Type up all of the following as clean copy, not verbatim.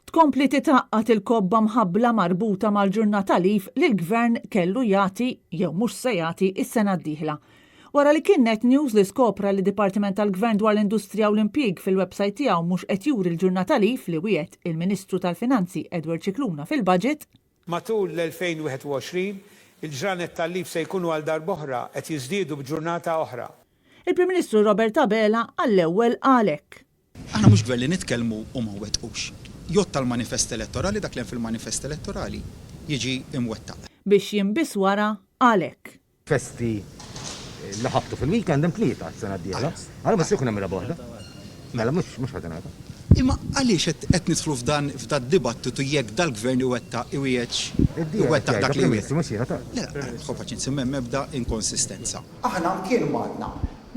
Tkompli titaqqat il-kobba mħabbla marbuta mal-ġurnata lif li l-gvern kellu jagħti jew mhux se jagħti is-sena d-dieħla. Wara li kien Net News li skopra li Dipartiment tal-Gvern dwar l-Industrija u l-Impjieg fil-website tiegħu mhux qed juri l-ġurnata lif li wiegħed il-Ministru tal-Finanzi Edward Cicluna fil-budget. Matul l-2021 il-ġranet tal-lif se jkunu għal darb'oħra qed jiżdiedu b'ġurnata oħra. Il-Prim Ministru Robert Abela għall-ewwel għalek. Aħna mhux gvern li nitkellmu u ma wettqux. Jott tal-manifest elettorali dak li fil-manifest elettorali jiġi imwettaq. Biex jinbis wara għalek. Festi li ħabtu fil-weekend hemm tlieta s-sena d-dieħla. Għallu ma se jkun hemm waħda. Mela mhux ħadenata. Imma għaliex qed nidħlu f'dan dibattitu jekk dal-gvern iwettaq iwettaq dak li jwettaq. Le, ħofaċ insemmi mebda inkonsistenza. Aħna kien magħna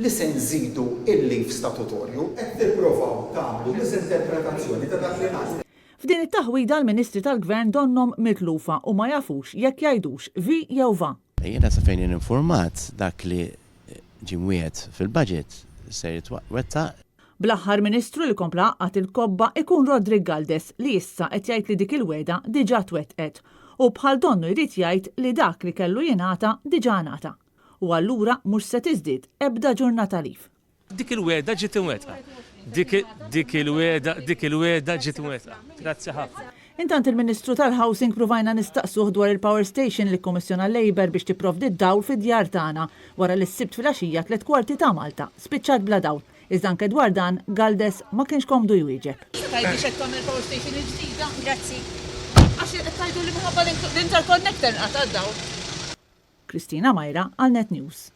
li se nżidu il-lif statutorju qed tippruvaw tagħmlu misinterpretazzjoni ta' dak li ngħid. F'din it-taħwida l-Ministri tal-Gvern donnom mitlufa u ma jafux jekk jgħidux vi jew va. Jiena sa fejn informat dak li ġimwiet fil-budget se jitwettaq. Bl-aħħar Ministru li kompla qatt il-kobba ikun Rodrigue Galdes li issa qed jgħid li dik il-weda diġà twettqet u bħal donnu jrid jgħid li dak li kellu jingħata diġà ngħata. U allura mhux se tiżdied ebda ġurnata lif. Dik il-weda ġiet imwettqa. Dik il-weda ġiet imwettqa. Grazzi ħafna. Intant il-Ministru tal-Housing provajna nistaqsuh dwar il-Power Station li kummissjona Labour biex tipprovdi d-dawl fid-djar tagħna wara li s-sibt filgħaxija 3/4 ta' Malta spiċċat bla dawl. Iżda anke dwar dan Galdes ma kienx komdu jwieġeb. Tajdi xed tagħmel Power Station il-ġdida? Grazzi. Għax qed tgħidu li minħabba l-interconnector nqata' d-dawl. Kristina Majra għal Net News.